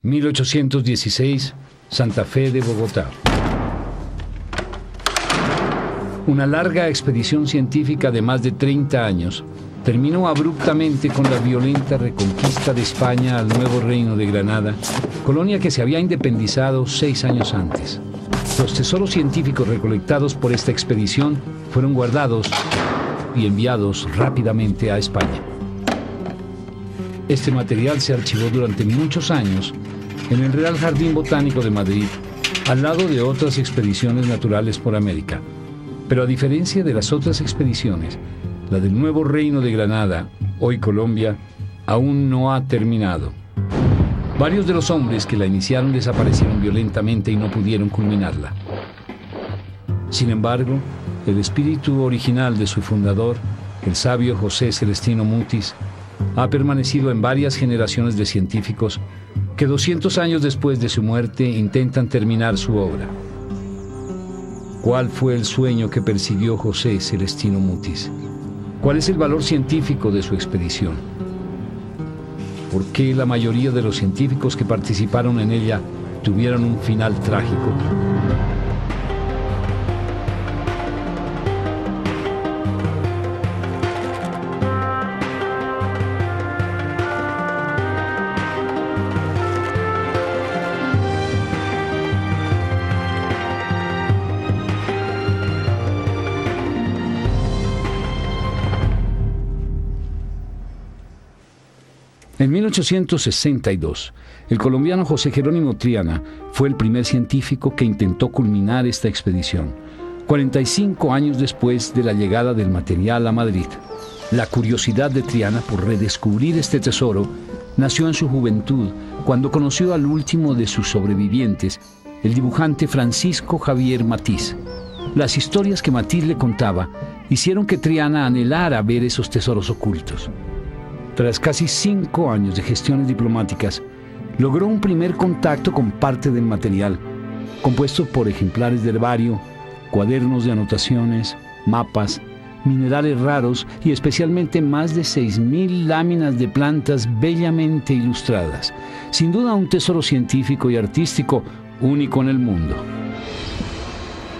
1816, Santa Fe de Bogotá. Una larga expedición científica de más de 30 años terminó abruptamente con la violenta reconquista de España al nuevo Reino de Granada, colonia que se había independizado 6 años antes. Los tesoros científicos recolectados por esta expedición fueron guardados y enviados rápidamente a España. Este material se archivó durante muchos años en el Real Jardín Botánico de Madrid, al lado de otras expediciones naturales por América. Pero a diferencia de las otras expediciones, la del nuevo Reino de Granada, hoy Colombia, aún no ha terminado. Varios de los hombres que la iniciaron desaparecieron violentamente y no pudieron culminarla. Sin embargo, el espíritu original de su fundador, el sabio José Celestino Mutis, ha permanecido en varias generaciones de científicos que 200 años después de su muerte intentan terminar su obra. ¿Cuál fue el sueño que persiguió José Celestino Mutis? ¿Cuál es el valor científico de su expedición? ¿Por qué la mayoría de los científicos que participaron en ella tuvieron un final trágico? En 1862, el colombiano José Jerónimo Triana fue el primer científico que intentó culminar esta expedición, 45 años después de la llegada del material a Madrid. La curiosidad de Triana por redescubrir este tesoro nació en su juventud, cuando conoció al último de sus sobrevivientes, el dibujante Francisco Javier Matiz. Las historias que Matiz le contaba hicieron que Triana anhelara ver esos tesoros ocultos. Tras casi 5 años de gestiones diplomáticas, logró un primer contacto con parte del material, compuesto por ejemplares de herbario, cuadernos de anotaciones, mapas, minerales raros y especialmente más de 6.000 láminas de plantas bellamente ilustradas. Sin duda un tesoro científico y artístico único en el mundo.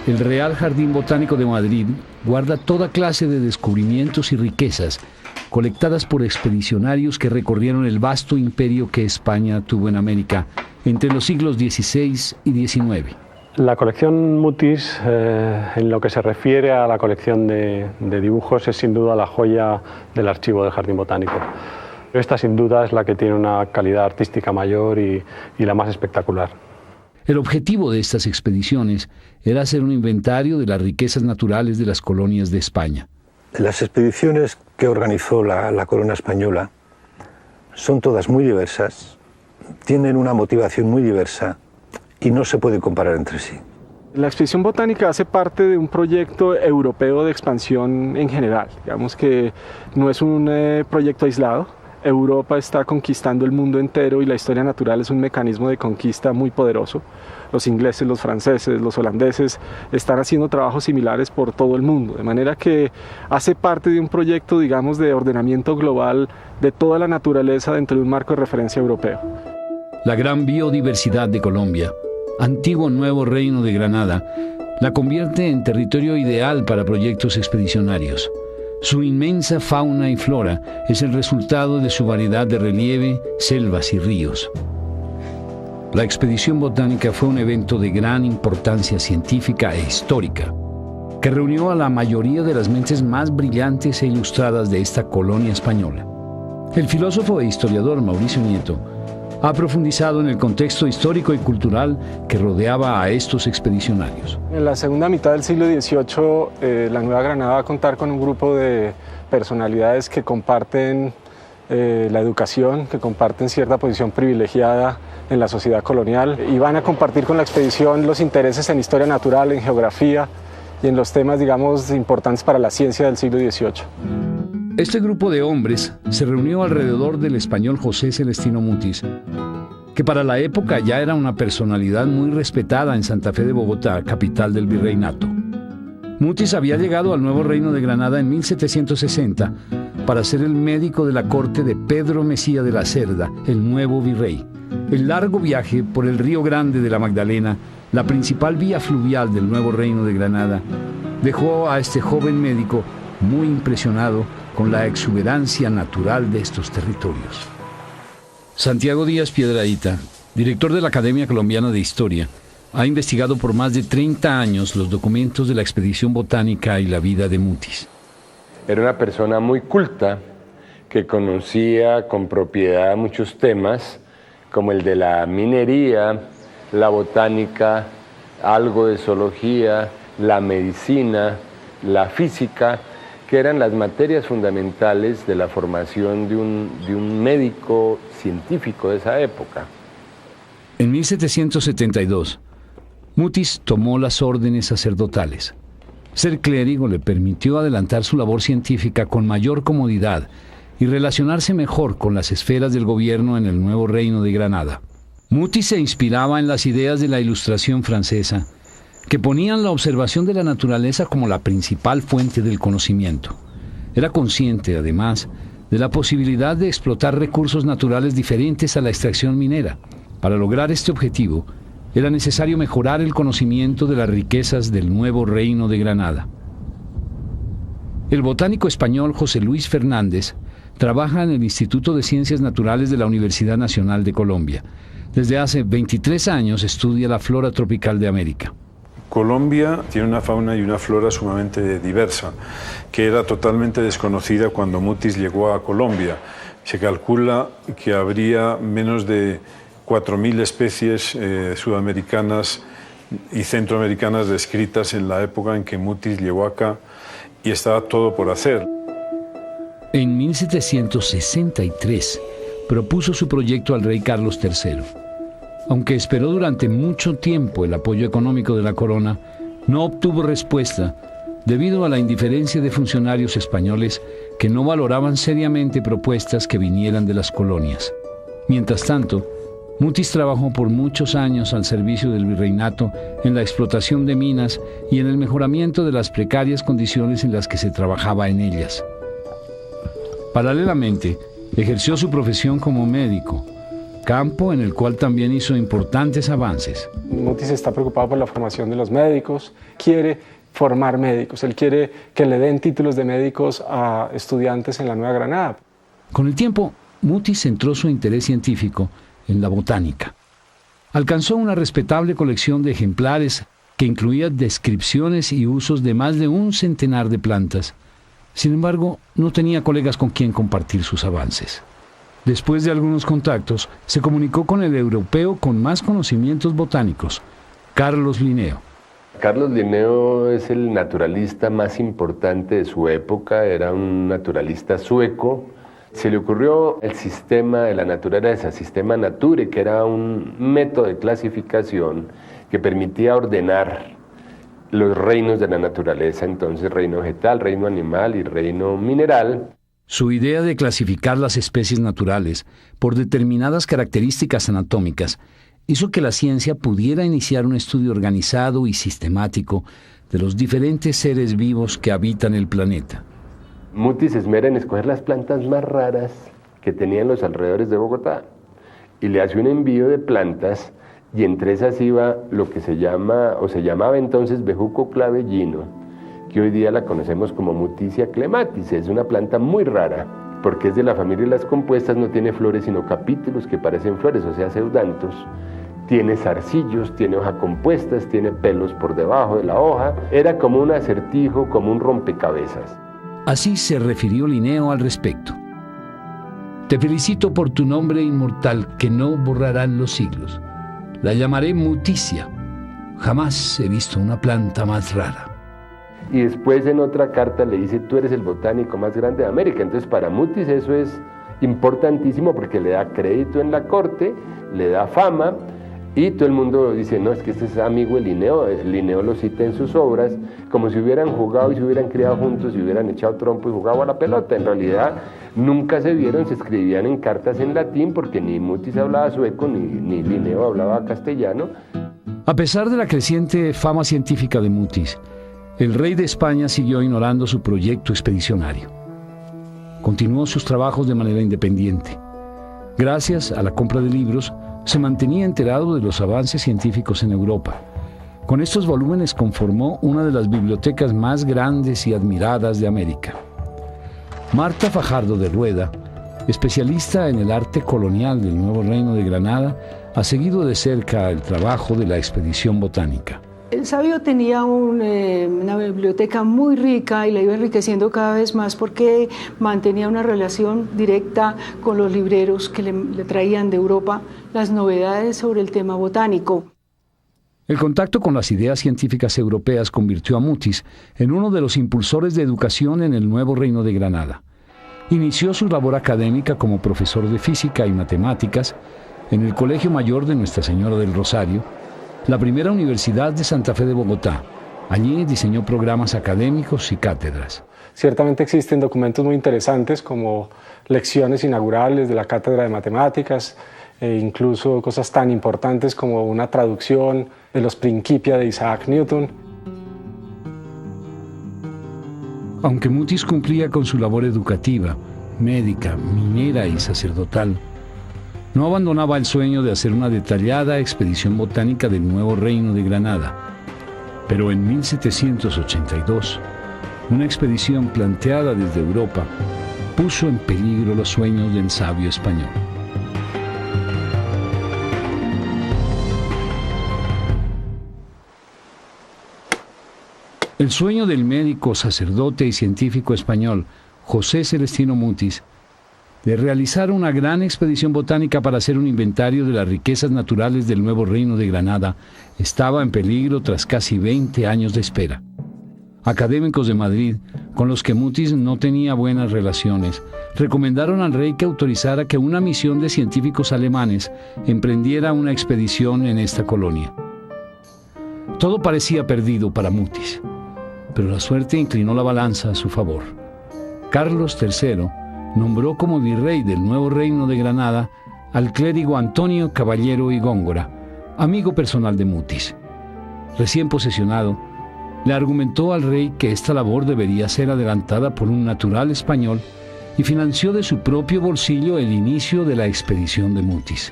El Real Jardín Botánico de Madrid guarda toda clase de descubrimientos y riquezas colectadas por expedicionarios que recorrieron el vasto imperio que España tuvo en América entre los siglos XVI y XIX. La colección Mutis, en lo que se refiere a la colección de dibujos, es sin duda la joya del archivo del Jardín Botánico. Esta sin duda es la que tiene una calidad artística mayor y la más espectacular. El objetivo de estas expediciones era hacer un inventario de las riquezas naturales de las colonias de España. Las expediciones que organizó la corona española son todas muy diversas, tienen una motivación muy diversa y no se puede comparar entre sí. La expedición botánica hace parte de un proyecto europeo de expansión en general. Digamos que no es un proyecto aislado. Europa está conquistando el mundo entero y la historia natural es un mecanismo de conquista muy poderoso. Los ingleses, los franceses, los holandeses están haciendo trabajos similares por todo el mundo, de manera que hace parte de un proyecto, digamos, de ordenamiento global de toda la naturaleza dentro de un marco de referencia europeo. La gran biodiversidad de Colombia, antiguo nuevo Reino de Granada, la convierte en territorio ideal para proyectos expedicionarios. Su inmensa fauna y flora es el resultado de su variedad de relieve, selvas y ríos. La expedición botánica fue un evento de gran importancia científica e histórica, que reunió a la mayoría de las mentes más brillantes e ilustradas de esta colonia española. El filósofo e historiador Mauricio Nieto ha profundizado en el contexto histórico y cultural que rodeaba a estos expedicionarios. En la segunda mitad del siglo XVIII, la Nueva Granada va a contar con un grupo de personalidades que comparten la educación, que comparten cierta posición privilegiada en la sociedad colonial y van a compartir con la expedición los intereses en historia natural, en geografía y en los temas, digamos, importantes para la ciencia del siglo XVIII. Este grupo de hombres se reunió alrededor del español José Celestino Mutis, que para la época ya era una personalidad muy respetada en Santa Fe de Bogotá, capital del virreinato. Mutis había llegado al nuevo Reino de Granada en 1760 para ser el médico de la corte de Pedro Mejía de la Cerda, el nuevo virrey. El largo viaje por el Río Grande de la Magdalena, la principal vía fluvial del nuevo reino de Granada, dejó a este joven médico muy impresionado con la exuberancia natural de estos territorios. Santiago Díaz Piedrahita, director de la Academia Colombiana de Historia, ha investigado por más de 30 años los documentos de la expedición botánica y la vida de Mutis. Era una persona muy culta que conocía con propiedad muchos temas, como el de la minería, la botánica, algo de zoología, la medicina, la física, que eran las materias fundamentales de la formación de un médico científico de esa época. En 1772, Mutis tomó las órdenes sacerdotales. Ser clérigo le permitió adelantar su labor científica con mayor comodidad y relacionarse mejor con las esferas del gobierno en el nuevo reino de Granada. Mutis se inspiraba en las ideas de la Ilustración francesa, que ponían la observación de la naturaleza como la principal fuente del conocimiento. Era consciente, además, de la posibilidad de explotar recursos naturales diferentes a la extracción minera. Para lograr este objetivo, era necesario mejorar el conocimiento de las riquezas del nuevo reino de Granada. El botánico español José Luis Fernández trabaja en el Instituto de Ciencias Naturales de la Universidad Nacional de Colombia. Desde hace 23 años estudia la flora tropical de América. Colombia tiene una fauna y una flora sumamente diversa, que era totalmente desconocida cuando Mutis llegó a Colombia. Se calcula que habría menos de 4.000 especies sudamericanas y centroamericanas descritas en la época en que Mutis llegó acá, y estaba todo por hacer. En 1763 propuso su proyecto al rey Carlos III. Aunque esperó durante mucho tiempo el apoyo económico de la corona, no obtuvo respuesta debido a la indiferencia de funcionarios españoles que no valoraban seriamente propuestas que vinieran de las colonias. Mientras tanto, Mutis trabajó por muchos años al servicio del virreinato en la explotación de minas y en el mejoramiento de las precarias condiciones en las que se trabajaba en ellas. Paralelamente, ejerció su profesión como médico, campo en el cual también hizo importantes avances. Mutis está preocupado por la formación de los médicos, quiere formar médicos, él quiere que le den títulos de médicos a estudiantes en la Nueva Granada. Con el tiempo, Mutis centró su interés científico en la botánica. Alcanzó una respetable colección de ejemplares que incluía descripciones y usos de más de 100 de plantas. Sin embargo, no tenía colegas con quien compartir sus avances. Después de algunos contactos, se comunicó con el europeo con más conocimientos botánicos, Carlos Linneo. Carlos Linneo es el naturalista más importante de su época, era un naturalista sueco. Se le ocurrió el sistema de la naturaleza, sistema Nature, que era un método de clasificación que permitía ordenar los reinos de la naturaleza, entonces reino vegetal, reino animal y reino mineral. Su idea de clasificar las especies naturales por determinadas características anatómicas hizo que la ciencia pudiera iniciar un estudio organizado y sistemático de los diferentes seres vivos que habitan el planeta. Mutis se esmera en escoger las plantas más raras que tenía en los alrededores de Bogotá y le hace un envío de plantas, y entre esas iba lo que se llamaba entonces bejuco clavellino, que hoy día la conocemos como Mutisia clematis. Es una planta muy rara, porque es de la familia de las compuestas, no tiene flores sino capítulos que parecen flores, o sea, pseudantos. Tiene zarcillos, tiene hoja compuestas, tiene pelos por debajo de la hoja. Era como un acertijo, como un rompecabezas. Así se refirió Linneo al respecto. Te felicito por tu nombre inmortal que no borrarán los siglos. La llamaré Mutisia. Jamás he visto una planta más rara. Y después en otra carta le dice, tú eres el botánico más grande de América. Entonces para Mutis eso es importantísimo porque le da crédito en la corte, le da fama, y todo el mundo dice, no, es que este es amigo de Linneo. Linneo lo cita en sus obras, como si hubieran jugado y se hubieran criado juntos y hubieran echado trompo y jugado a la pelota. En realidad nunca se vieron, se escribían en cartas en latín porque ni Mutis hablaba sueco ni Linneo hablaba castellano. A pesar de la creciente fama científica de Mutis, el rey de España siguió ignorando su proyecto expedicionario. Continuó sus trabajos de manera independiente. Gracias a la compra de libros, se mantenía enterado de los avances científicos en Europa. Con estos volúmenes conformó una de las bibliotecas más grandes y admiradas de América. Marta Fajardo de Rueda, especialista en el arte colonial del Nuevo Reino de Granada, ha seguido de cerca el trabajo de la expedición botánica. El sabio tenía una biblioteca muy rica y la iba enriqueciendo cada vez más porque mantenía una relación directa con los libreros que le traían de Europa las novedades sobre el tema botánico. El contacto con las ideas científicas europeas convirtió a Mutis en uno de los impulsores de educación en el Nuevo Reino de Granada. Inició su labor académica como profesor de física y matemáticas en el Colegio Mayor de Nuestra Señora del Rosario, la primera universidad de Santa Fe de Bogotá. Allí diseñó programas académicos y cátedras. Ciertamente existen documentos muy interesantes como lecciones inaugurales de la Cátedra de Matemáticas e incluso cosas tan importantes como una traducción de los Principia de Isaac Newton. Aunque Mutis cumplía con su labor educativa, médica, minera y sacerdotal, no abandonaba el sueño de hacer una detallada expedición botánica del Nuevo Reino de Granada. Pero en 1782, una expedición planteada desde Europa puso en peligro los sueños del sabio español. El sueño del médico, sacerdote y científico español José Celestino Mutis de realizar una gran expedición botánica para hacer un inventario de las riquezas naturales del Nuevo Reino de Granada estaba en peligro tras casi 20 años de espera. Académicos de Madrid, con los que Mutis no tenía buenas relaciones, recomendaron al rey que autorizara que una misión de científicos alemanes emprendiera una expedición en esta colonia. Todo parecía perdido para Mutis, pero la suerte inclinó la balanza a su favor. Carlos III nombró como virrey del Nuevo Reino de Granada al clérigo Antonio Caballero y Góngora, amigo personal de Mutis. Recién posesionado, le argumentó al rey que esta labor debería ser adelantada por un natural español y financió de su propio bolsillo el inicio de la expedición de Mutis.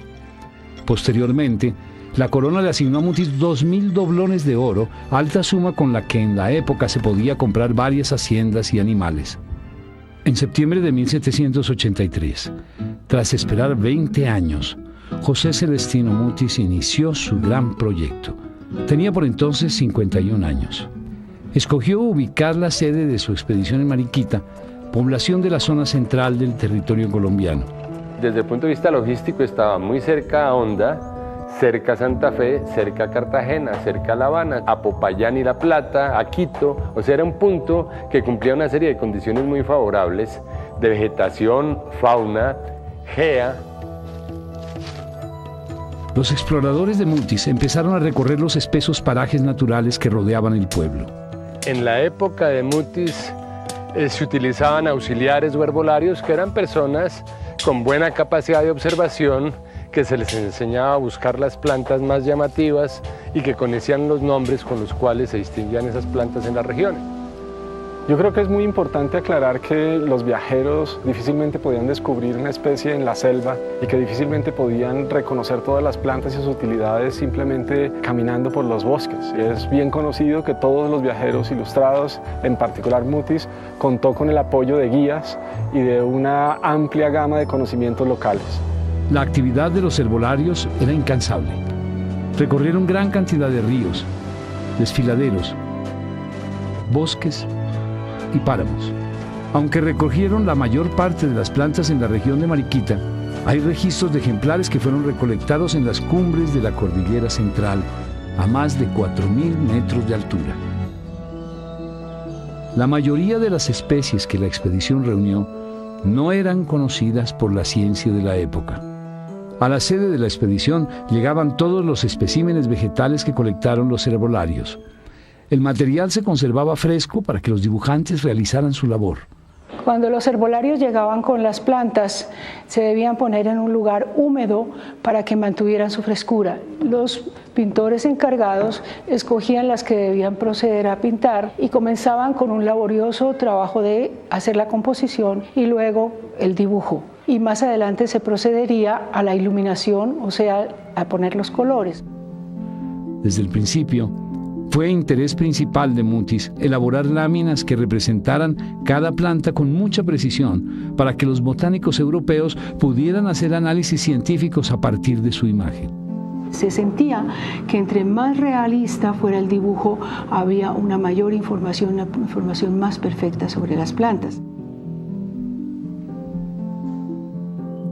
Posteriormente, la corona le asignó a Mutis 2.000 doblones de oro, alta suma con la que en la época se podía comprar varias haciendas y animales. En septiembre de 1783, tras esperar 20 años, José Celestino Mutis inició su gran proyecto. Tenía por entonces 51 años. Escogió ubicar la sede de su expedición en Mariquita, población de la zona central del territorio colombiano. Desde el punto de vista logístico estaba muy cerca a Honda, cerca a Santa Fe, cerca a Cartagena, cerca a La Habana, a Popayán y La Plata, a Quito. O sea, era un punto que cumplía una serie de condiciones muy favorables de vegetación, fauna, gea. Los exploradores de Mutis empezaron a recorrer los espesos parajes naturales que rodeaban el pueblo. En la época de Mutis se utilizaban auxiliares o herbolarios que eran personas con buena capacidad de observación, que se les enseñaba a buscar las plantas más llamativas y que conocían los nombres con los cuales se distinguían esas plantas en las regiones. Yo creo que es muy importante aclarar que los viajeros difícilmente podían descubrir una especie en la selva y que difícilmente podían reconocer todas las plantas y sus utilidades simplemente caminando por los bosques. Y es bien conocido que todos los viajeros ilustrados, en particular Mutis, contó con el apoyo de guías y de una amplia gama de conocimientos locales. La actividad de los herbolarios era incansable. Recorrieron gran cantidad de ríos, desfiladeros, bosques y páramos. Aunque recogieron la mayor parte de las plantas en la región de Mariquita, hay registros de ejemplares que fueron recolectados en las cumbres de la cordillera central, a más de 4.000 metros de altura. La mayoría de las especies que la expedición reunió no eran conocidas por la ciencia de la época. A la sede de la expedición llegaban todos los especímenes vegetales que colectaron los herbolarios. El material se conservaba fresco para que los dibujantes realizaran su labor. Cuando los herbolarios llegaban con las plantas, se debían poner en un lugar húmedo para que mantuvieran su frescura. Los pintores encargados escogían las que debían proceder a pintar y comenzaban con un laborioso trabajo de hacer la composición y luego el dibujo. y más adelante se procedería a la iluminación, o sea, a poner los colores. Desde el principio, fue interés principal de Mutis elaborar láminas que representaran cada planta con mucha precisión para que los botánicos europeos pudieran hacer análisis científicos a partir de su imagen. Se sentía que entre más realista fuera el dibujo, había una mayor información, una información más perfecta sobre las plantas.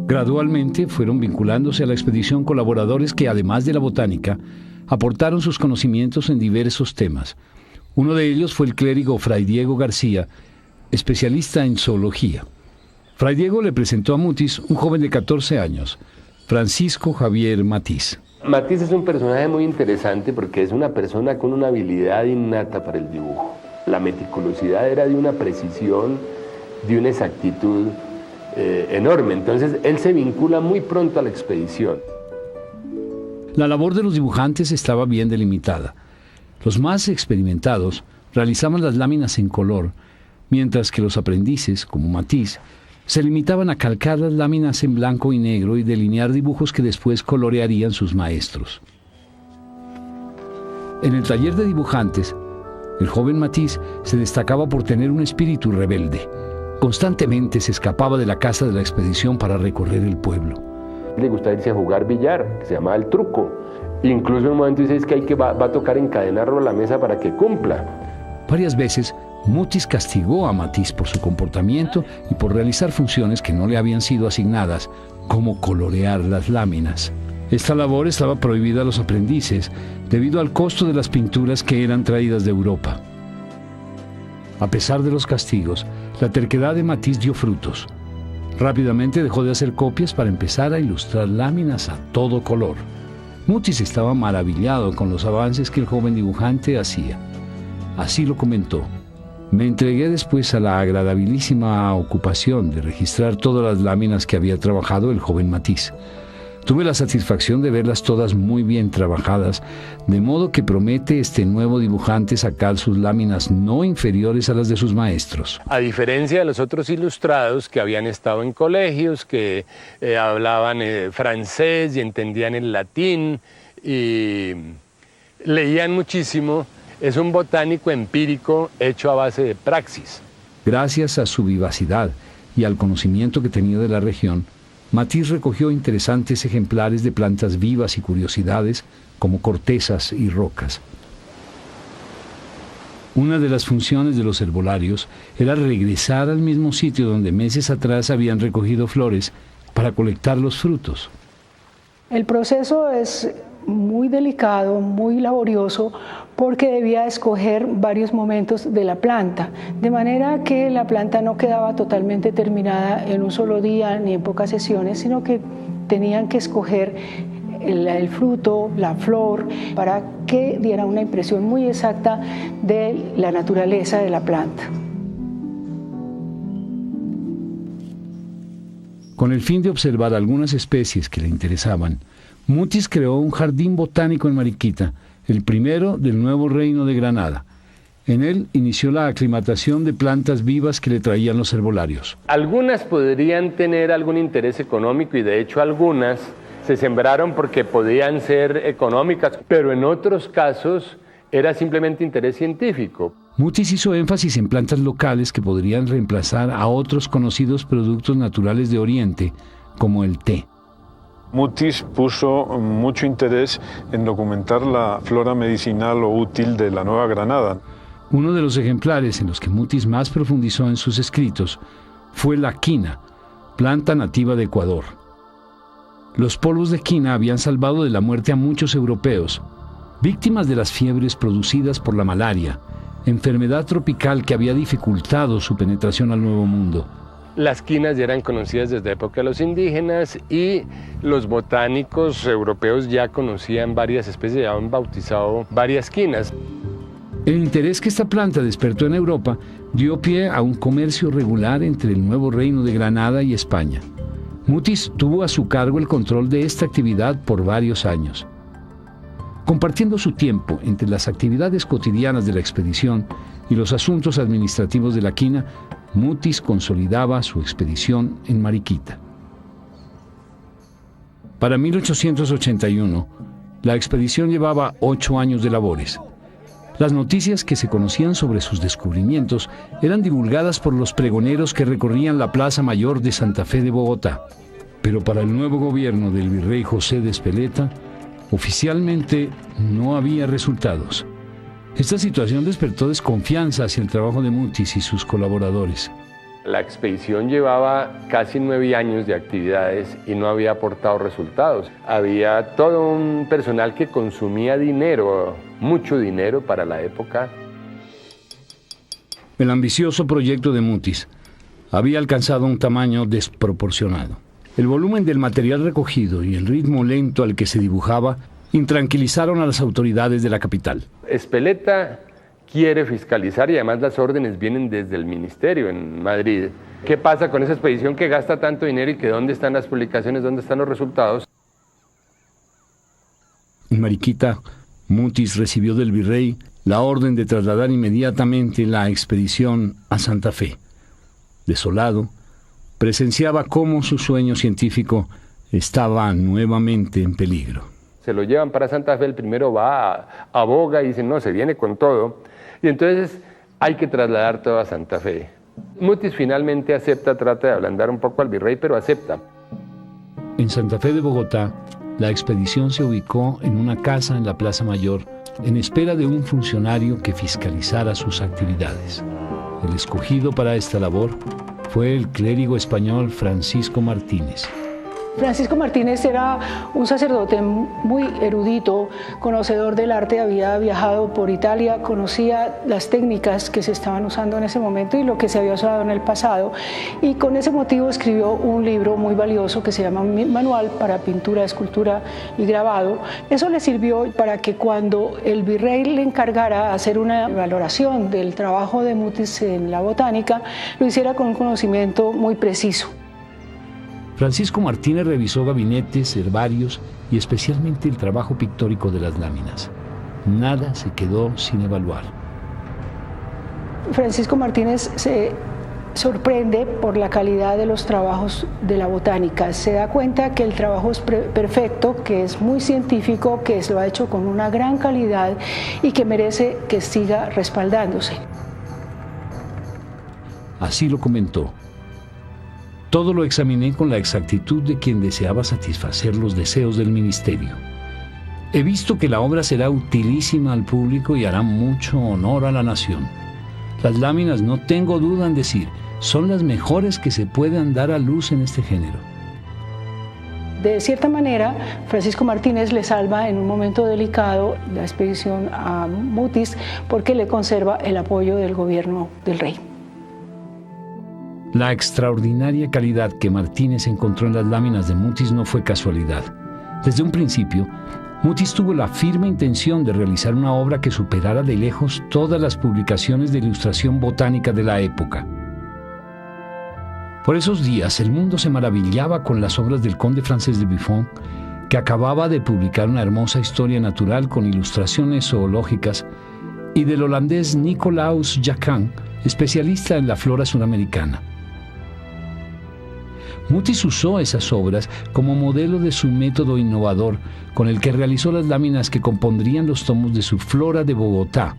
Gradualmente fueron vinculándose a la expedición colaboradores que, además de la botánica, aportaron sus conocimientos en diversos temas. Uno de ellos fue el clérigo Fray Diego García, especialista en zoología. Fray Diego le presentó a Mutis un joven de 14 años, Francisco Javier Matiz. Matiz es un personaje muy interesante porque es una persona con una habilidad innata para el dibujo. La meticulosidad era de una precisión, de una exactitud enorme. Entonces él se vincula muy pronto a la expedición. La labor de los dibujantes estaba bien delimitada. Los más experimentados realizaban las láminas en color, mientras que los aprendices, como Matiz, se limitaban a calcar las láminas en blanco y negro y delinear dibujos que después colorearían sus maestros. En el taller de dibujantes, el joven Matiz se destacaba por tener un espíritu rebelde. Constantemente se escapaba de la casa de la expedición para recorrer el pueblo. Le gustaba irse a jugar billar, que se llamaba el truco. Incluso en un momento dice que va a tocar encadenarlo a la mesa para que cumpla. Varias veces, Mutis castigó a Matiz por su comportamiento y por realizar funciones que no le habían sido asignadas, como colorear las láminas. Esta labor estaba prohibida a los aprendices debido al costo de las pinturas que eran traídas de Europa. A pesar de los castigos, la terquedad de Matiz dio frutos. Rápidamente dejó de hacer copias para empezar a ilustrar láminas a todo color. Mutis estaba maravillado con los avances que el joven dibujante hacía. Así lo comentó: me entregué después a la agradabilísima ocupación de registrar todas las láminas que había trabajado el joven Matiz. Tuve la satisfacción de verlas todas muy bien trabajadas, de modo que promete este nuevo dibujante sacar sus láminas no inferiores a las de sus maestros. A diferencia de los otros ilustrados que habían estado en colegios, que hablaban francés y entendían el latín y leían muchísimo, es un botánico empírico hecho a base de praxis. Gracias a su vivacidad y al conocimiento que tenía de la región, Matiz recogió interesantes ejemplares de plantas vivas y curiosidades como cortezas y rocas. Una de las funciones de los herbolarios era regresar al mismo sitio donde meses atrás habían recogido flores para colectar los frutos. El proceso es muy delicado, muy laborioso, porque debía escoger varios momentos de la planta, de manera que la planta no quedaba totalmente terminada en un solo día ni en pocas sesiones, sino que tenían que escoger el fruto, la flor, para que diera una impresión muy exacta de la naturaleza de la planta. Con el fin de observar algunas especies que le interesaban, Mutis creó un jardín botánico en Mariquita, el primero del nuevo reino de Granada. En él inició la aclimatación de plantas vivas que le traían los herbolarios. Algunas podrían tener algún interés económico y de hecho algunas se sembraron porque podían ser económicas, pero en otros casos era simplemente interés científico. Mutis hizo énfasis en plantas locales que podrían reemplazar a otros conocidos productos naturales de Oriente, como el té. Mutis puso mucho interés en documentar la flora medicinal o útil de la Nueva Granada. Uno de los ejemplares en los que Mutis más profundizó en sus escritos fue la quina, planta nativa de Ecuador. Los polvos de quina habían salvado de la muerte a muchos europeos, víctimas de las fiebres producidas por la malaria, enfermedad tropical que había dificultado su penetración al Nuevo Mundo. Las quinas ya eran conocidas desde la época de los indígenas y los botánicos europeos ya conocían varias especies, ya habían bautizado varias quinas. El interés que esta planta despertó en Europa dio pie a un comercio regular entre el nuevo reino de Granada y España. Mutis tuvo a su cargo el control de esta actividad por varios años. Compartiendo su tiempo entre las actividades cotidianas de la expedición y los asuntos administrativos de la quina, Mutis consolidaba su expedición en Mariquita. Para 1881, la expedición llevaba 8 años de labores. Las noticias que se conocían sobre sus descubrimientos eran divulgadas por los pregoneros que recorrían la Plaza Mayor de Santa Fe de Bogotá. Pero para el nuevo gobierno del virrey José de Speleta, oficialmente no había resultados. Esta situación despertó desconfianza hacia el trabajo de Mutis y sus colaboradores. La expedición llevaba casi 9 años de actividades y no había aportado resultados. Había todo un personal que consumía dinero, mucho dinero para la época. El ambicioso proyecto de Mutis había alcanzado un tamaño desproporcionado. El volumen del material recogido y el ritmo lento al que se dibujaba intranquilizaron a las autoridades de la capital. Speleta quiere fiscalizar y además las órdenes vienen desde el ministerio en Madrid. ¿Qué pasa con esa expedición que gasta tanto dinero y que dónde están las publicaciones, dónde están los resultados? En Mariquita, Mutis recibió del virrey la orden de trasladar inmediatamente la expedición a Santa Fe. Desolado, presenciaba cómo su sueño científico estaba nuevamente en peligro. Se lo llevan para Santa Fe, el primero va a Boga y dice, no, se viene con todo. Y entonces hay que trasladar todo a Santa Fe. Mutis finalmente acepta, trata de ablandar un poco al virrey, pero acepta. En Santa Fe de Bogotá, la expedición se ubicó en una casa en la Plaza Mayor, en espera de un funcionario que fiscalizara sus actividades. El escogido para esta labor fue el clérigo español Francisco Martínez. Francisco Martínez era un sacerdote muy erudito, conocedor del arte, había viajado por Italia, conocía las técnicas que se estaban usando en ese momento y lo que se había usado en el pasado, y con ese motivo escribió un libro muy valioso que se llama Manual para Pintura, Escultura y Grabado. Eso le sirvió para que cuando el virrey le encargara hacer una valoración del trabajo de Mutis en la botánica, lo hiciera con un conocimiento muy preciso. Francisco Martínez revisó gabinetes, herbarios y especialmente el trabajo pictórico de las láminas. Nada se quedó sin evaluar. Francisco Martínez se sorprende por la calidad de los trabajos de la botánica. Se da cuenta que el trabajo es perfecto, que es muy científico, que lo ha hecho con una gran calidad y que merece que siga respaldándose. Así lo comentó. Todo lo examiné con la exactitud de quien deseaba satisfacer los deseos del ministerio. He visto que la obra será utilísima al público y hará mucho honor a la nación. Las láminas, no tengo duda en decir, son las mejores que se puedan dar a luz en este género. De cierta manera, Francisco Martínez le salva en un momento delicado la expedición a Mutis porque le conserva el apoyo del gobierno del rey. La extraordinaria calidad que Martínez encontró en las láminas de Mutis no fue casualidad. Desde un principio, Mutis tuvo la firme intención de realizar una obra que superara de lejos todas las publicaciones de ilustración botánica de la época. Por esos días, el mundo se maravillaba con las obras del conde francés de Buffon, que acababa de publicar una hermosa historia natural con ilustraciones zoológicas, y del holandés Nicolaus Jacan, especialista en la flora suramericana. Mutis usó esas obras como modelo de su método innovador con el que realizó las láminas que compondrían los tomos de su Flora de Bogotá,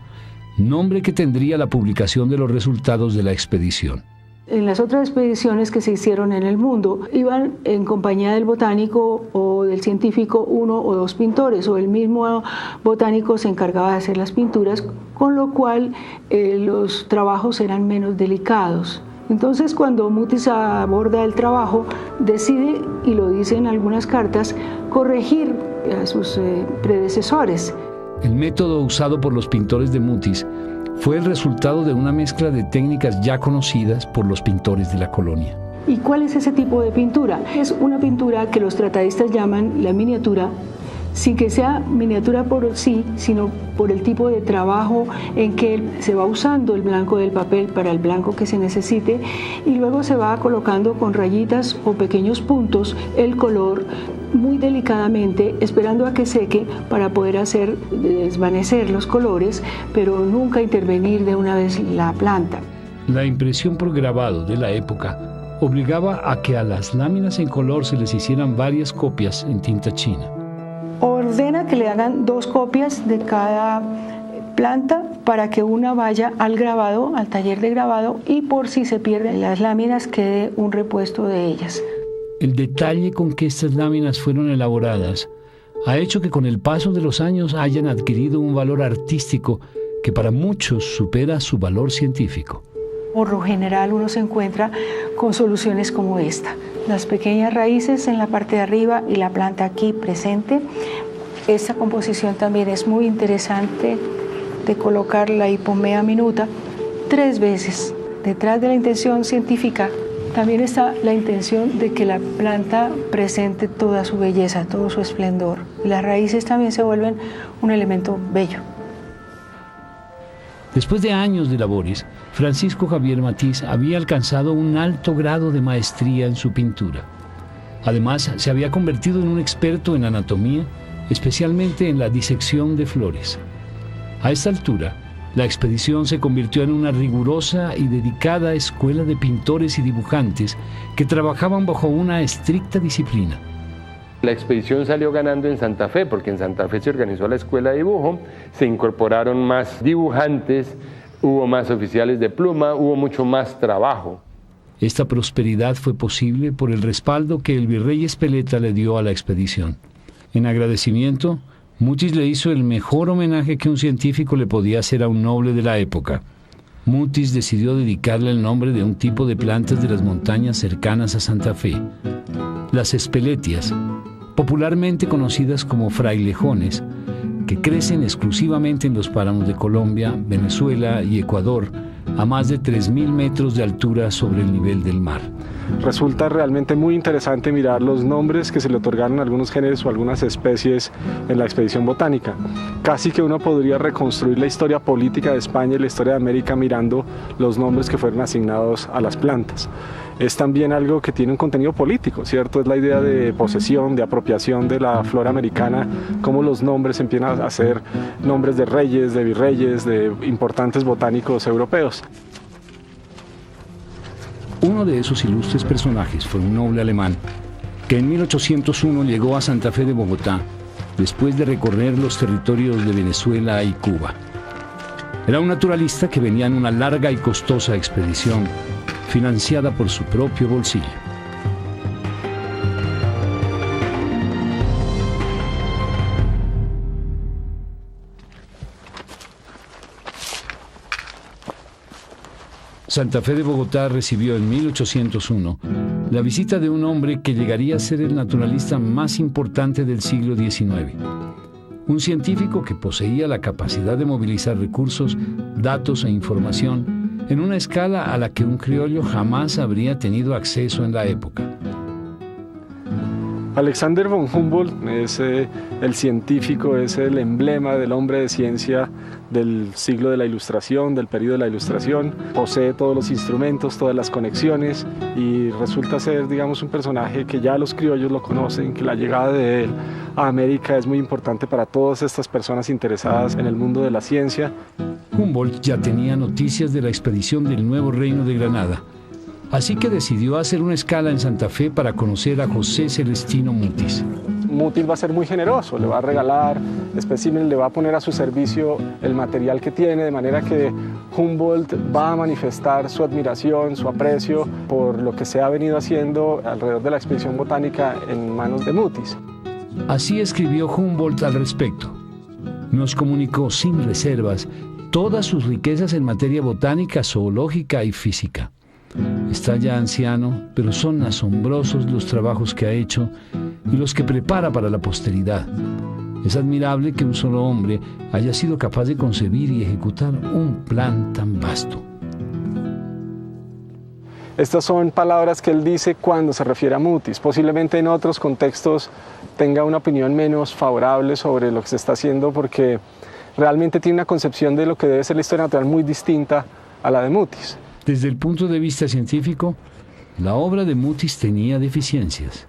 nombre que tendría la publicación de los resultados de la expedición. En las otras expediciones que se hicieron en el mundo, iban en compañía del botánico o del científico 1 o 2 pintores, o el mismo botánico se encargaba de hacer las pinturas, con lo cual los trabajos eran menos delicados. Entonces, cuando Mutis aborda el trabajo, decide, y lo dice en algunas cartas, corregir a sus predecesores. El método usado por los pintores de Mutis fue el resultado de una mezcla de técnicas ya conocidas por los pintores de la colonia. ¿Y cuál es ese tipo de pintura? Es una pintura que los tratadistas llaman la miniatura, sin que sea miniatura por sí, sino por el tipo de trabajo en que se va usando el blanco del papel para el blanco que se necesite, y luego se va colocando con rayitas o pequeños puntos el color muy delicadamente, esperando a que seque para poder desvanecer los colores, pero nunca intervenir de una vez la planta. La impresión por grabado de la época obligaba a que a las láminas en color se les hicieran varias copias en tinta china. Ordena que le hagan 2 copias de cada planta para que una vaya al grabado, al taller de grabado, y por si se pierden las láminas quede un repuesto de ellas. El detalle con que estas láminas fueron elaboradas ha hecho que con el paso de los años hayan adquirido un valor artístico que para muchos supera su valor científico. Por lo general uno se encuentra con soluciones como esta. Las pequeñas raíces en la parte de arriba y la planta aquí presente. Esta composición también es muy interesante de colocar la hipomea minuta 3 veces. Detrás de la intención científica también está la intención de que la planta presente toda su belleza, todo su esplendor. Las raíces también se vuelven un elemento bello. Después de años de labores, Francisco Javier Matiz había alcanzado un alto grado de maestría en su pintura. Además, se había convertido en un experto en anatomía, especialmente en la disección de flores. A esta altura, la expedición se convirtió en una rigurosa y dedicada escuela de pintores y dibujantes que trabajaban bajo una estricta disciplina. La expedición salió ganando en Santa Fe, porque en Santa Fe se organizó la escuela de dibujo, se incorporaron más dibujantes, hubo más oficiales de pluma, hubo mucho más trabajo. Esta prosperidad fue posible por el respaldo que el virrey Espeleta le dio a la expedición. En agradecimiento, Mutis le hizo el mejor homenaje que un científico le podía hacer a un noble de la época. Mutis decidió dedicarle el nombre de un tipo de plantas de las montañas cercanas a Santa Fe, las espeletias, popularmente conocidas como frailejones, que crecen exclusivamente en los páramos de Colombia, Venezuela y Ecuador, a más de 3.000 metros de altura sobre el nivel del mar. Resulta realmente muy interesante mirar los nombres que se le otorgaron a algunos géneros o algunas especies en la expedición botánica. Casi que uno podría reconstruir la historia política de España y la historia de América mirando los nombres que fueron asignados a las plantas. Es también algo que tiene un contenido político, ¿cierto? Es la idea de posesión, de apropiación de la flora americana, cómo los nombres empiezan a ser nombres de reyes, de virreyes, de importantes botánicos europeos. Uno de esos ilustres personajes fue un noble alemán que en 1801 llegó a Santa Fe de Bogotá después de recorrer los territorios de Venezuela y Cuba. Era un naturalista que venía en una larga y costosa expedición financiada por su propio bolsillo. Santa Fe de Bogotá recibió en 1801 la visita de un hombre que llegaría a ser el naturalista más importante del siglo XIX. Un científico que poseía la capacidad de movilizar recursos, datos e información en una escala a la que un criollo jamás habría tenido acceso en la época. Alexander von Humboldt es el científico, es el emblema del hombre de ciencia del siglo de la Ilustración, del periodo de la Ilustración. Posee todos los instrumentos, todas las conexiones y resulta ser, digamos, un personaje que ya los criollos lo conocen, que la llegada de él a América es muy importante para todas estas personas interesadas en el mundo de la ciencia. Humboldt ya tenía noticias de la expedición del Nuevo Reino de Granada, así que decidió hacer una escala en Santa Fe para conocer a José Celestino Mutis. Mutis va a ser muy generoso, le va a regalar especímenes, le va a poner a su servicio el material que tiene, de manera que Humboldt va a manifestar su admiración, su aprecio por lo que se ha venido haciendo alrededor de la expedición botánica en manos de Mutis. Así escribió Humboldt al respecto. Nos comunicó sin reservas todas sus riquezas en materia botánica, zoológica y física. Está ya anciano, pero son asombrosos los trabajos que ha hecho y los que prepara para la posteridad. Es admirable que un solo hombre haya sido capaz de concebir y ejecutar un plan tan vasto. Estas son palabras que él dice cuando se refiere a Mutis. Posiblemente en otros contextos tenga una opinión menos favorable sobre lo que se está haciendo porque realmente tiene una concepción de lo que debe ser la historia natural muy distinta a la de Mutis. Desde el punto de vista científico, la obra de Mutis tenía deficiencias.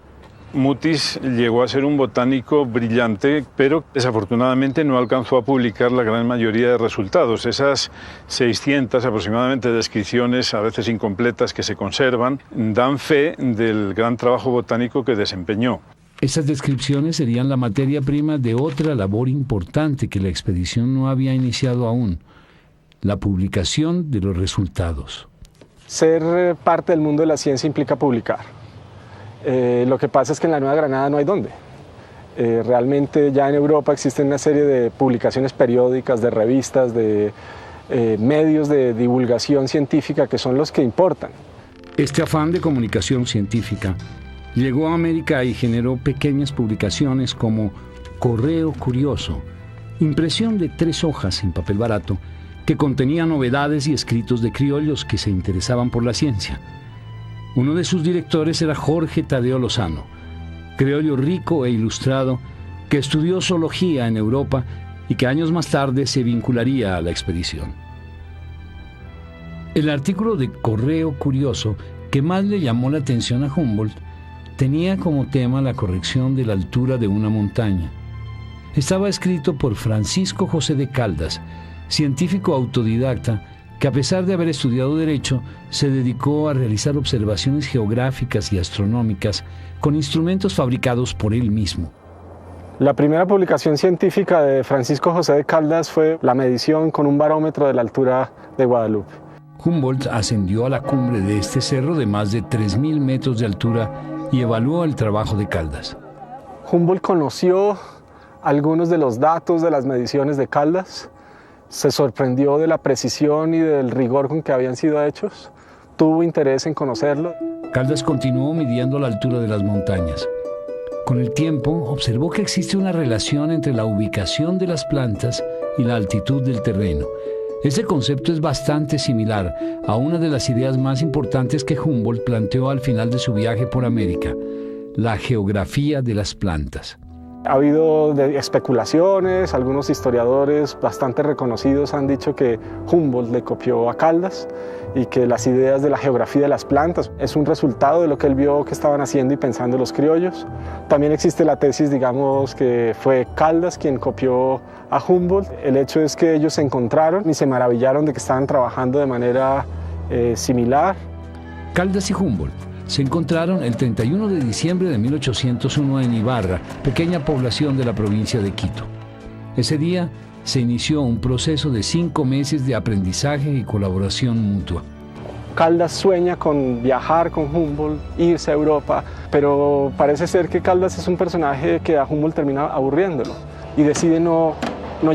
Mutis llegó a ser un botánico brillante, pero desafortunadamente no alcanzó a publicar la gran mayoría de resultados. Esas 600 aproximadamente descripciones, a veces incompletas, que se conservan, dan fe del gran trabajo botánico que desempeñó. Estas descripciones serían la materia prima de otra labor importante que la expedición no había iniciado aún: la publicación de los resultados. Ser parte del mundo de la ciencia implica publicar. Lo que pasa es que en la Nueva Granada no hay dónde. Realmente ya en Europa existen una serie de publicaciones periódicas, de revistas, de medios de divulgación científica que son los que importan. Este afán de comunicación científica llegó a América y generó pequeñas publicaciones como Correo Curioso, impresión de 3 hojas en papel barato que contenía novedades y escritos de criollos que se interesaban por la ciencia. Uno de sus directores era Jorge Tadeo Lozano, criollo rico e ilustrado que estudió zoología en Europa y que años más tarde se vincularía a la expedición. El artículo de Correo Curioso que más le llamó la atención a Humboldt tenía como tema la corrección de la altura de una montaña. Estaba escrito por Francisco José de Caldas, científico autodidacta que, a pesar de haber estudiado Derecho, se dedicó a realizar observaciones geográficas y astronómicas con instrumentos fabricados por él mismo. La primera publicación científica de Francisco José de Caldas fue la medición con un barómetro de la altura de Guadalupe. Humboldt ascendió a la cumbre de este cerro de más de 3.000 metros de altura y evaluó el trabajo de Caldas. Humboldt conoció algunos de los datos de las mediciones de Caldas, se sorprendió de la precisión y del rigor con que habían sido hechos, tuvo interés en conocerlo. Caldas continuó midiendo la altura de las montañas. Con el tiempo, observó que existe una relación entre la ubicación de las plantas y la altitud del terreno. Este concepto es bastante similar a una de las ideas más importantes que Humboldt planteó al final de su viaje por América: la geografía de las plantas. Ha habido especulaciones, algunos historiadores bastante reconocidos han dicho que Humboldt le copió a Caldas y que las ideas de la geografía de las plantas es un resultado de lo que él vio que estaban haciendo y pensando los criollos. También existe la tesis, digamos, que fue Caldas quien copió a Humboldt. El hecho es que ellos se encontraron y se maravillaron de que estaban trabajando de manera similar. Caldas y Humboldt se encontraron el 31 de diciembre de 1801 en Ibarra, pequeña población de la provincia de Quito. Ese día se inició un proceso de 5 meses de aprendizaje y colaboración mutua. Caldas sueña con viajar con Humboldt, irse a Europa, pero parece ser que Caldas es un personaje que a Humboldt termina aburriéndolo y decide no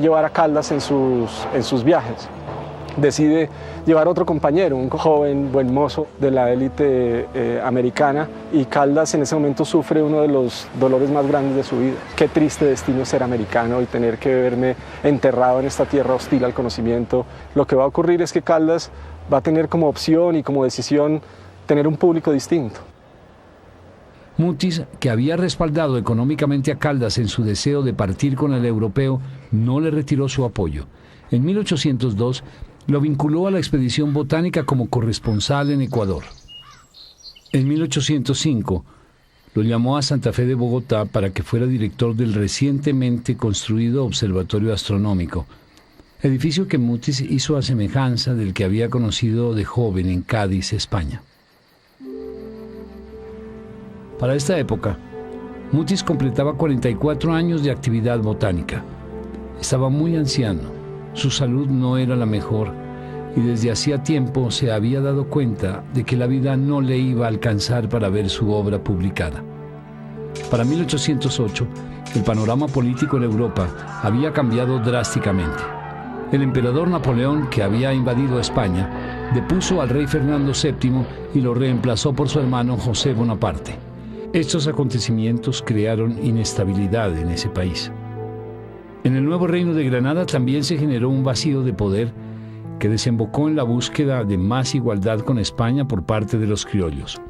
llevar a Caldas en sus viajes. Decide llevar otro compañero, un joven buen mozo de la élite americana, y Caldas en ese momento sufre uno de los dolores más grandes de su vida. Qué triste destino ser americano y tener que verme enterrado en esta tierra hostil al conocimiento. Lo que va a ocurrir es que Caldas va a tener como opción y como decisión tener un público distinto. Mutis, que había respaldado económicamente a Caldas en su deseo de partir con el europeo, no le retiró su apoyo. En 1802, lo vinculó a la expedición botánica como corresponsal en Ecuador. En 1805, lo llamó a Santa Fe de Bogotá para que fuera director del recientemente construido Observatorio Astronómico, edificio que Mutis hizo a semejanza del que había conocido de joven en Cádiz, España. Para esta época, Mutis completaba 44 años de actividad botánica. Estaba muy anciano. Su salud no era la mejor y desde hacía tiempo se había dado cuenta de que la vida no le iba a alcanzar para ver su obra publicada. Para 1808, el panorama político en Europa había cambiado drásticamente. El emperador Napoleón, que había invadido España, depuso al rey Fernando VII y lo reemplazó por su hermano José Bonaparte. Estos acontecimientos crearon inestabilidad en ese país. En el nuevo reino de Granada también se generó un vacío de poder que desembocó en la búsqueda de más igualdad con España por parte de los criollos.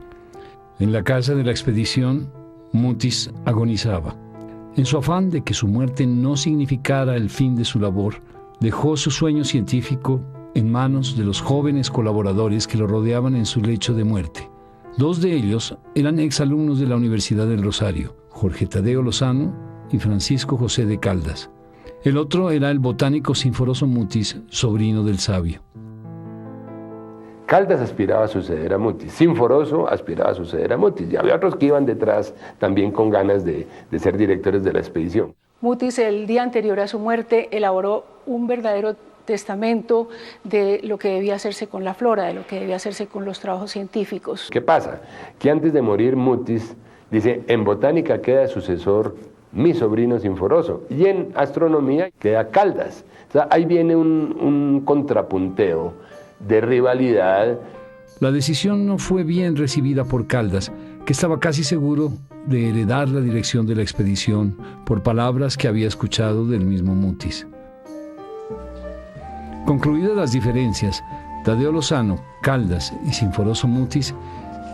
En la casa de la expedición, Mutis agonizaba. En su afán de que su muerte no significara el fin de su labor, dejó su sueño científico en manos de los jóvenes colaboradores que lo rodeaban en su lecho de muerte. Dos de ellos eran exalumnos de la Universidad del Rosario, Jorge Tadeo Lozano y Francisco José de Caldas. El otro era el botánico Sinforoso Mutis, sobrino del sabio. Caldas aspiraba a suceder a Mutis, Sinforoso aspiraba a suceder a Mutis, y había otros que iban detrás también con ganas de ser directores de la expedición. Mutis, el día anterior a su muerte, elaboró un verdadero testamento de lo que debía hacerse con la flora, de lo que debía hacerse con los trabajos científicos. ¿Qué pasa? Que antes de morir Mutis dice, en botánica queda de sucesor mi sobrino Sinforoso, y en astronomía queda Caldas. O sea, ahí viene un contrapunteo de rivalidad. La decisión no fue bien recibida por Caldas, que estaba casi seguro de heredar la dirección de la expedición por palabras que había escuchado del mismo Mutis. Concluidas las diferencias, Tadeo Lozano, Caldas y Sinforoso Mutis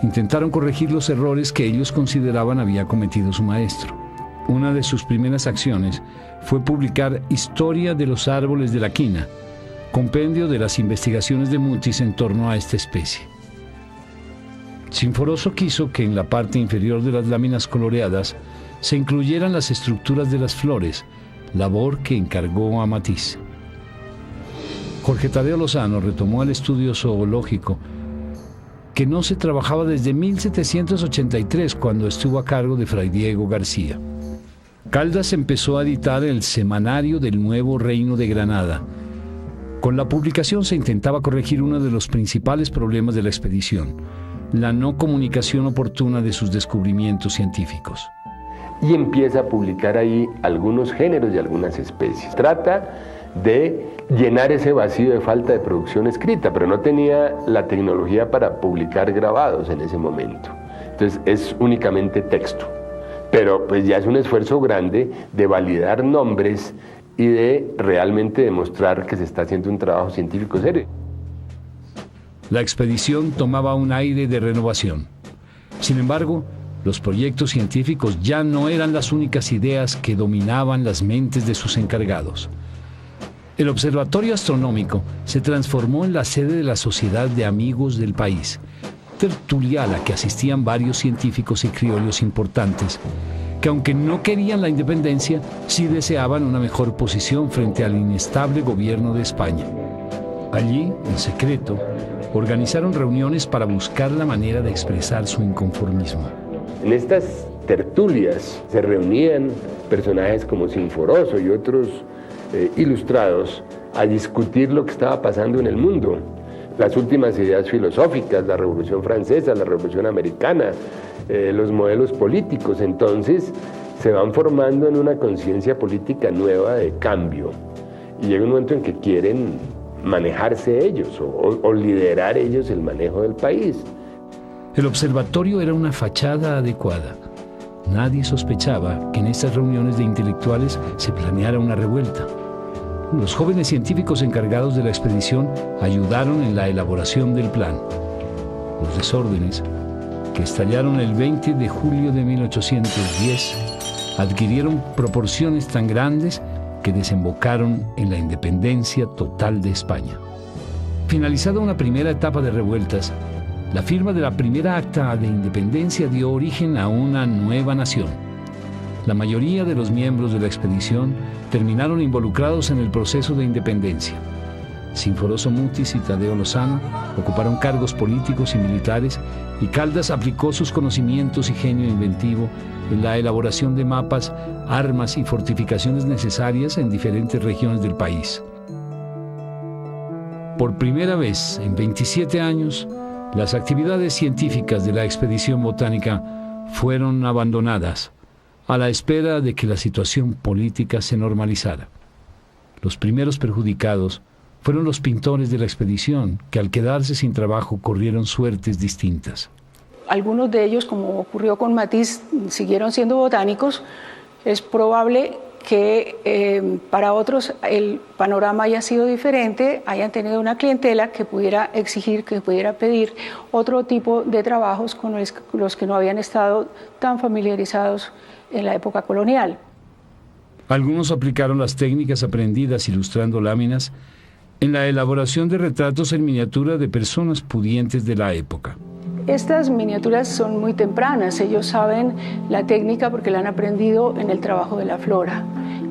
intentaron corregir los errores que ellos consideraban había cometido su maestro. Una de sus primeras acciones fue publicar Historia de los árboles de la quina, compendio de las investigaciones de Mutis en torno a esta especie. Sinforoso quiso que en la parte inferior de las láminas coloreadas se incluyeran las estructuras de las flores, labor que encargó a Matisse. Jorge Tadeo Lozano retomó el estudio zoológico, que no se trabajaba desde 1783, cuando estuvo a cargo de Fray Diego García. Caldas empezó a editar el Semanario del Nuevo Reino de Granada. Con la publicación se intentaba corregir uno de los principales problemas de la expedición, la no comunicación oportuna de sus descubrimientos científicos. Y empieza a publicar ahí algunos géneros y algunas especies. Trata de llenar ese vacío de falta de producción escrita, pero no tenía la tecnología para publicar grabados en ese momento. Entonces es únicamente texto. Pero pues ya es un esfuerzo grande de validar nombres y de realmente demostrar que se está haciendo un trabajo científico serio. La expedición tomaba un aire de renovación. Sin embargo, los proyectos científicos ya no eran las únicas ideas que dominaban las mentes de sus encargados. El Observatorio Astronómico se transformó en la sede de la Sociedad de Amigos del País, tertulia a la que asistían varios científicos y criollos importantes, que aunque no querían la independencia, sí deseaban una mejor posición frente al inestable gobierno de España. Allí, en secreto, organizaron reuniones para buscar la manera de expresar su inconformismo. En estas tertulias se reunían personajes como Sinforoso y otros ilustrados a discutir lo que estaba pasando en el mundo. Las últimas ideas filosóficas, la Revolución Francesa, la Revolución Americana, los modelos políticos. Entonces se van formando en una conciencia política nueva de cambio. Y llega un momento en que quieren manejarse ellos o liderar ellos el manejo del país. El observatorio era una fachada adecuada. Nadie sospechaba que en estas reuniones de intelectuales se planeara una revuelta. Los jóvenes científicos encargados de la expedición ayudaron en la elaboración del plan. Los desórdenes, que estallaron el 20 de julio de 1810, adquirieron proporciones tan grandes que desembocaron en la independencia total de España. Finalizada una primera etapa de revueltas, la firma de la primera acta de independencia dio origen a una nueva nación. La mayoría de los miembros de la expedición terminaron involucrados en el proceso de independencia. Sinforoso Mutis y Tadeo Lozano ocuparon cargos políticos y militares, y Caldas aplicó sus conocimientos y genio inventivo en la elaboración de mapas, armas y fortificaciones necesarias en diferentes regiones del país. Por primera vez en 27 años, las actividades científicas de la expedición botánica fueron abandonadas, a la espera de que la situación política se normalizara. Los primeros perjudicados fueron los pintores de la expedición, que al quedarse sin trabajo corrieron suertes distintas. Algunos de ellos, como ocurrió con Matisse, siguieron siendo botánicos. Es probable que para otros el panorama haya sido diferente, hayan tenido una clientela que pudiera exigir, que pudiera pedir otro tipo de trabajos con los que no habían estado tan familiarizados en la época colonial. Algunos aplicaron las técnicas aprendidas ilustrando láminas en la elaboración de retratos en miniatura de personas pudientes de la época. Estas miniaturas son muy tempranas, ellos saben la técnica porque la han aprendido en el trabajo de la flora.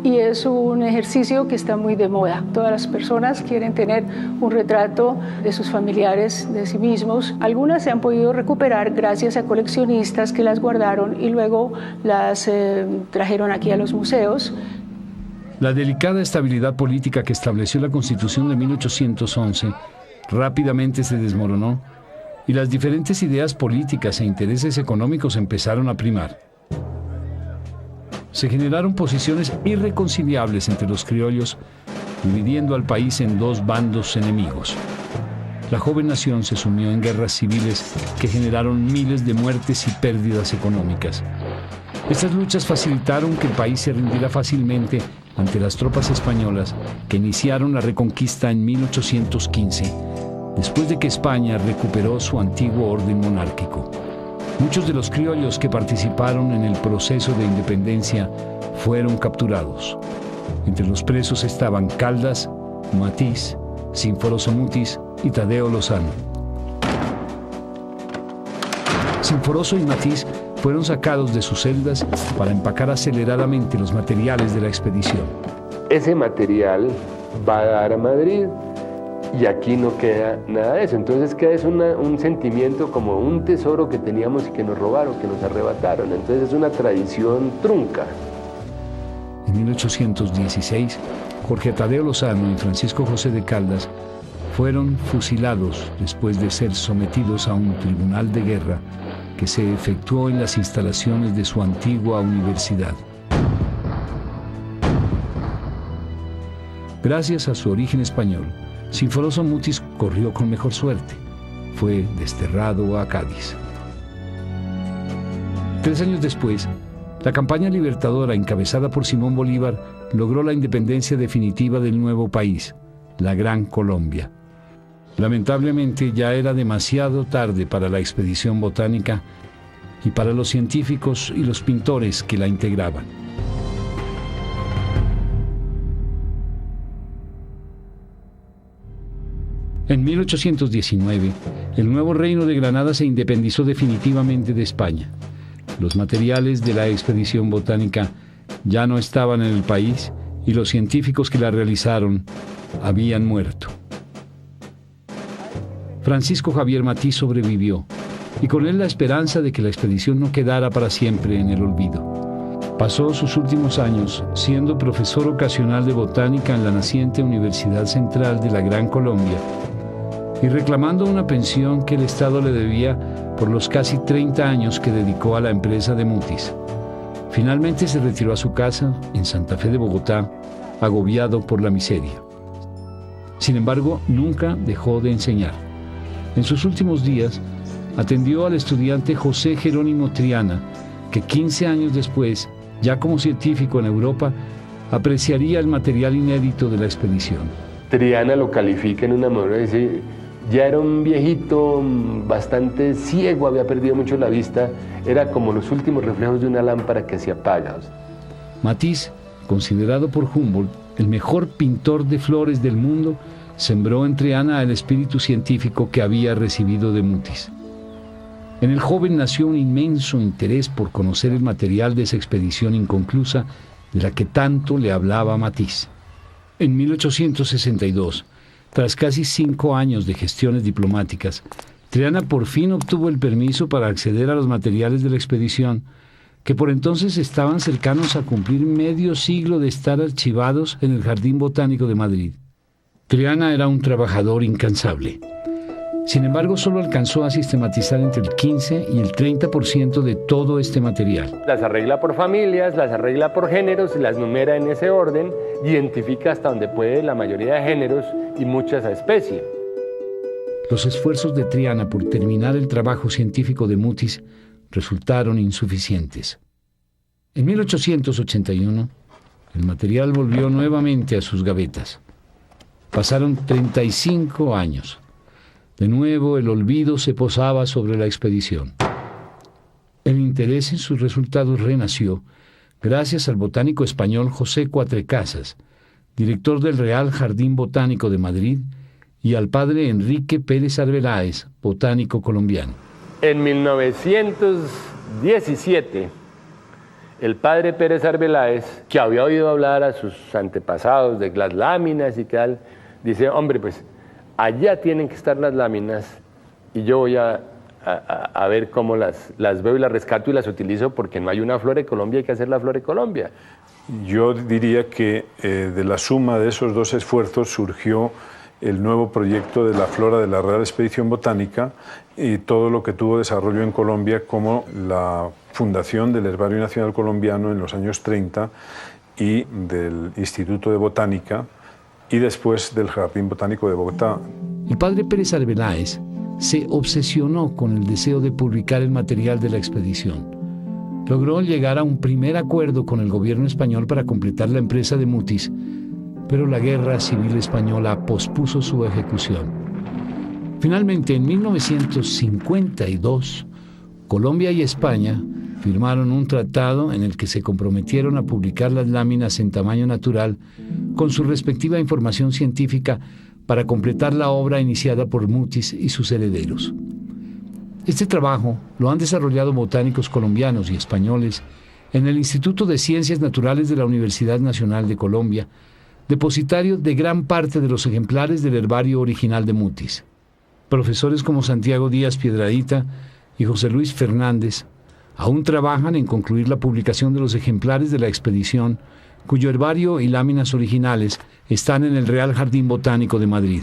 Y es un ejercicio que está muy de moda. Todas las personas quieren tener un retrato de sus familiares, de sí mismos. Algunas se han podido recuperar gracias a coleccionistas que las guardaron y luego las trajeron aquí a los museos. La delicada estabilidad política que estableció la Constitución de 1811 rápidamente se desmoronó y las diferentes ideas políticas e intereses económicos empezaron a primar. Se generaron posiciones irreconciliables entre los criollos, dividiendo al país en dos bandos enemigos. La joven nación se sumió en guerras civiles que generaron miles de muertes y pérdidas económicas. Estas luchas facilitaron que el país se rindiera fácilmente ante las tropas españolas que iniciaron la reconquista en 1815, después de que España recuperó su antiguo orden monárquico. Muchos de los criollos que participaron en el proceso de independencia fueron capturados. Entre los presos estaban Caldas, Matiz, Sinforoso Mutis y Tadeo Lozano. Sinforoso y Matiz fueron sacados de sus celdas para empacar aceleradamente los materiales de la expedición. Ese material va a dar a Madrid y aquí no queda nada de eso. Entonces queda un sentimiento como un tesoro que teníamos y que nos robaron, que nos arrebataron. Entonces es una tradición trunca. En 1816, Jorge Tadeo Lozano y Francisco José de Caldas fueron fusilados después de ser sometidos a un tribunal de guerra que se efectuó en las instalaciones de su antigua universidad. Gracias a su origen español, Sinforoso Mutis corrió con mejor suerte. Fue desterrado a Cádiz. 3 años después, la campaña libertadora encabezada por Simón Bolívar logró la independencia definitiva del nuevo país, la Gran Colombia. Lamentablemente ya era demasiado tarde para la expedición botánica y para los científicos y los pintores que la integraban. En 1819, el nuevo reino de Granada se independizó definitivamente de España. Los materiales de la expedición botánica ya no estaban en el país y los científicos que la realizaron habían muerto. Francisco Javier Matiz sobrevivió, y con él la esperanza de que la expedición no quedara para siempre en el olvido. Pasó sus últimos años siendo profesor ocasional de botánica en la naciente Universidad Central de la Gran Colombia y reclamando una pensión que el Estado le debía por los casi 30 años que dedicó a la empresa de Mutis. Finalmente se retiró a su casa en Santa Fe de Bogotá, agobiado por la miseria. Sin embargo, nunca dejó de enseñar. En sus últimos días, atendió al estudiante José Jerónimo Triana, que 15 años después, ya como científico en Europa, apreciaría el material inédito de la expedición. Triana lo califica en una manera de decir, ya era un viejito bastante ciego, había perdido mucho la vista, era como los últimos reflejos de una lámpara que se apaga. Matiz, considerado por Humboldt el mejor pintor de flores del mundo, sembró en Triana el espíritu científico que había recibido de Mutis. En el joven nació un inmenso interés por conocer el material de esa expedición inconclusa de la que tanto le hablaba Matiz. En 1862, tras casi 5 años de gestiones diplomáticas, Triana por fin obtuvo el permiso para acceder a los materiales de la expedición, que por entonces estaban cercanos a cumplir medio siglo de estar archivados en el Jardín Botánico de Madrid. Triana era un trabajador incansable. Sin embargo, solo alcanzó a sistematizar entre el 15 y el 30% de todo este material. Las arregla por familias, las arregla por géneros, las numera en ese orden, identifica hasta donde puede la mayoría de géneros y muchas especies. Los esfuerzos de Triana por terminar el trabajo científico de Mutis resultaron insuficientes. En 1881, el material volvió nuevamente a sus gavetas. Pasaron 35 años. De nuevo, el olvido se posaba sobre la expedición. El interés en sus resultados renació gracias al botánico español José Cuatrecasas, director del Real Jardín Botánico de Madrid, y al padre Enrique Pérez Arbeláez, botánico colombiano. En 1917, el padre Pérez Arbeláez, que había oído hablar a sus antepasados de las láminas y tal, dice, hombre, pues allá tienen que estar las láminas y yo voy a ver cómo las veo y las rescato y las utilizo, porque no hay una Flora de Colombia, hay que hacer la Flora de Colombia. Yo diría que de la suma de esos dos esfuerzos surgió el nuevo proyecto de la Flora de la Real Expedición Botánica y todo lo que tuvo desarrollo en Colombia, como la fundación del Herbario Nacional Colombiano en los años 30 y del Instituto de Botánica y después del Jardín Botánico de Bogotá. El padre Pérez Arbeláez se obsesionó con el deseo de publicar el material de la expedición. Logró llegar a un primer acuerdo con el gobierno español para completar la empresa de Mutis, pero la guerra civil española pospuso su ejecución. Finalmente, en 1952, Colombia y España firmaron un tratado en el que se comprometieron a publicar las láminas en tamaño natural con su respectiva información científica para completar la obra iniciada por Mutis y sus herederos. Este trabajo lo han desarrollado botánicos colombianos y españoles en el Instituto de Ciencias Naturales de la Universidad Nacional de Colombia, depositario de gran parte de los ejemplares del herbario original de Mutis. Profesores como Santiago Díaz Piedradita y José Luis Fernández aún trabajan en concluir la publicación de los ejemplares de la expedición, cuyo herbario y láminas originales están en el Real Jardín Botánico de Madrid.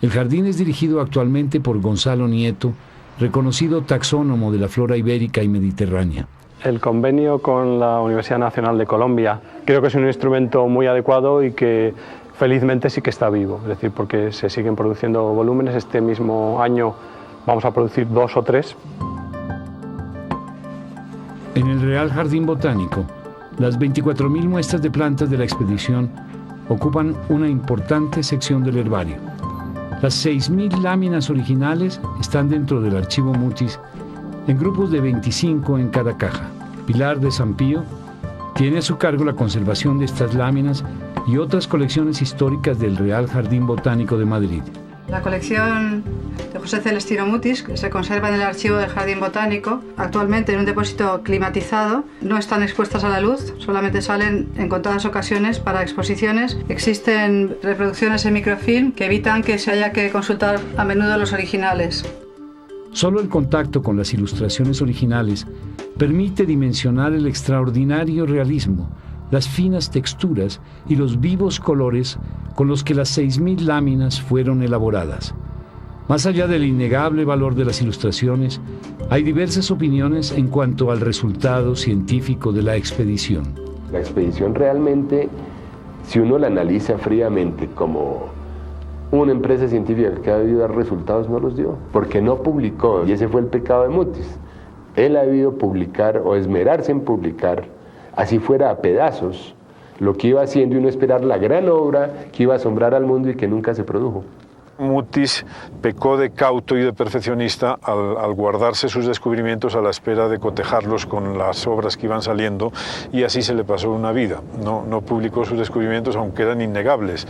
El jardín es dirigido actualmente por Gonzalo Nieto, reconocido taxónomo de la flora ibérica y mediterránea. El convenio con la Universidad Nacional de Colombia creo que es un instrumento muy adecuado y que felizmente sí que está vivo, es decir, porque se siguen produciendo volúmenes. Este mismo año vamos a producir 2 o 3. En el Real Jardín Botánico, las 24.000 muestras de plantas de la expedición ocupan una importante sección del herbario. Las 6.000 láminas originales están dentro del archivo Mutis en grupos de 25 en cada caja. Pilar de Sampío tiene a su cargo la conservación de estas láminas y otras colecciones históricas del Real Jardín Botánico de Madrid. La colección de José Celestino Mutis, que se conserva en el archivo del Jardín Botánico, actualmente en un depósito climatizado, no están expuestas a la luz, solamente salen en contadas ocasiones para exposiciones. Existen reproducciones en microfilm que evitan que se haya que consultar a menudo los originales. Solo el contacto con las ilustraciones originales permite dimensionar el extraordinario realismo, las finas texturas y los vivos colores con los que las 6.000 láminas fueron elaboradas. Más allá del innegable valor de las ilustraciones, hay diversas opiniones en cuanto al resultado científico de la expedición. La expedición realmente, si uno la analiza fríamente como una empresa científica que ha debido dar resultados, no los dio, porque no publicó, y ese fue el pecado de Mutis. Él ha debido publicar o esmerarse en publicar, así fuera a pedazos, lo que iba haciendo y no esperar la gran obra que iba a asombrar al mundo y que nunca se produjo. Mutis pecó de cauto y de perfeccionista al guardarse sus descubrimientos a la espera de cotejarlos con las obras que iban saliendo, y así se le pasó una vida. No publicó sus descubrimientos, aunque eran innegables.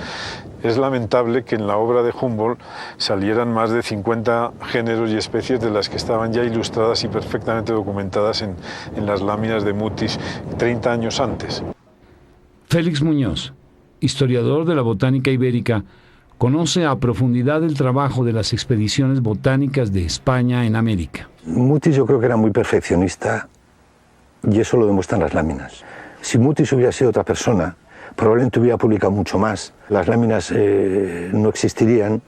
Es lamentable que en la obra de Humboldt salieran más de 50 géneros y especies de las que estaban ya ilustradas y perfectamente documentadas en las láminas de Mutis 30 años antes. Félix Muñoz, historiador de la botánica ibérica, conoce a profundidad el trabajo de las expediciones botánicas de España en América. Mutis yo creo que era muy perfeccionista y eso lo demuestran las láminas. Si Mutis hubiera sido otra persona, probablemente hubiera publicado mucho más. Las láminas no existirían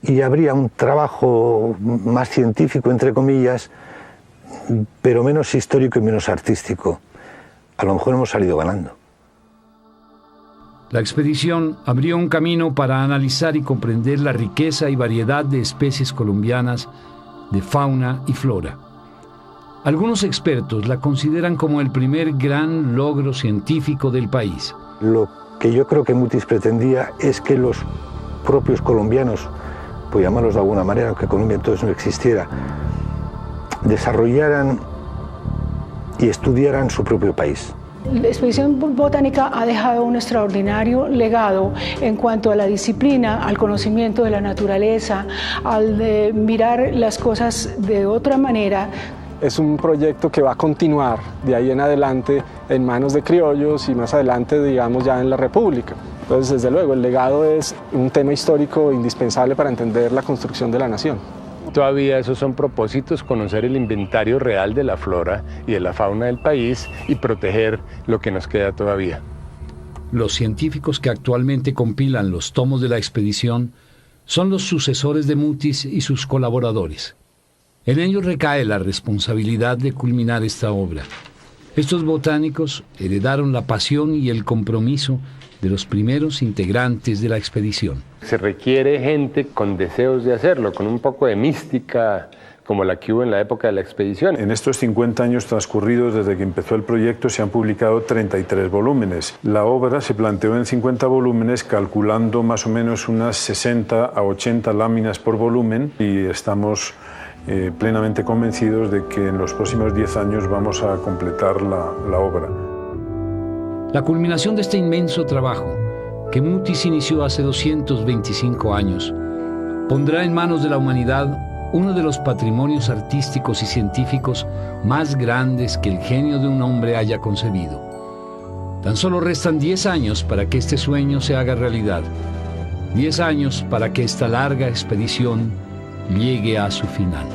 y habría un trabajo más científico, entre comillas, pero menos histórico y menos artístico. A lo mejor hemos salido ganando. La expedición abrió un camino para analizar y comprender la riqueza y variedad de especies colombianas, de fauna y flora. Algunos expertos la consideran como el primer gran logro científico del país. Lo que yo creo que Mutis pretendía es que los propios colombianos, por llamarlos de alguna manera, aunque Colombia entonces no existiera, desarrollaran y estudiaran su propio país. La expedición botánica ha dejado un extraordinario legado en cuanto a la disciplina, al conocimiento de la naturaleza, al de mirar las cosas de otra manera. Es un proyecto que va a continuar de ahí en adelante en manos de criollos y más adelante, digamos, ya en la República. Entonces, desde luego, el legado es un tema histórico indispensable para entender la construcción de la nación. Todavía esos son propósitos, conocer el inventario real de la flora y de la fauna del país y proteger lo que nos queda todavía. Los científicos que actualmente compilan los tomos de la expedición son los sucesores de Mutis y sus colaboradores. En ellos recae la responsabilidad de culminar esta obra. Estos botánicos heredaron la pasión y el compromiso de los primeros integrantes de la expedición. Se requiere gente con deseos de hacerlo, con un poco de mística, como la que hubo en la época de la expedición. En estos 50 años transcurridos desde que empezó el proyecto se han publicado 33 volúmenes. La obra se planteó en 50 volúmenes, calculando más o menos unas 60 a 80 láminas por volumen, y estamos plenamente convencidos de que en los próximos 10 años vamos a completar la obra. La culminación de este inmenso trabajo, que Mutis inició hace 225 años, pondrá en manos de la humanidad uno de los patrimonios artísticos y científicos más grandes que el genio de un hombre haya concebido. Tan solo restan 10 años para que este sueño se haga realidad. 10 años para que esta larga expedición llegue a su final.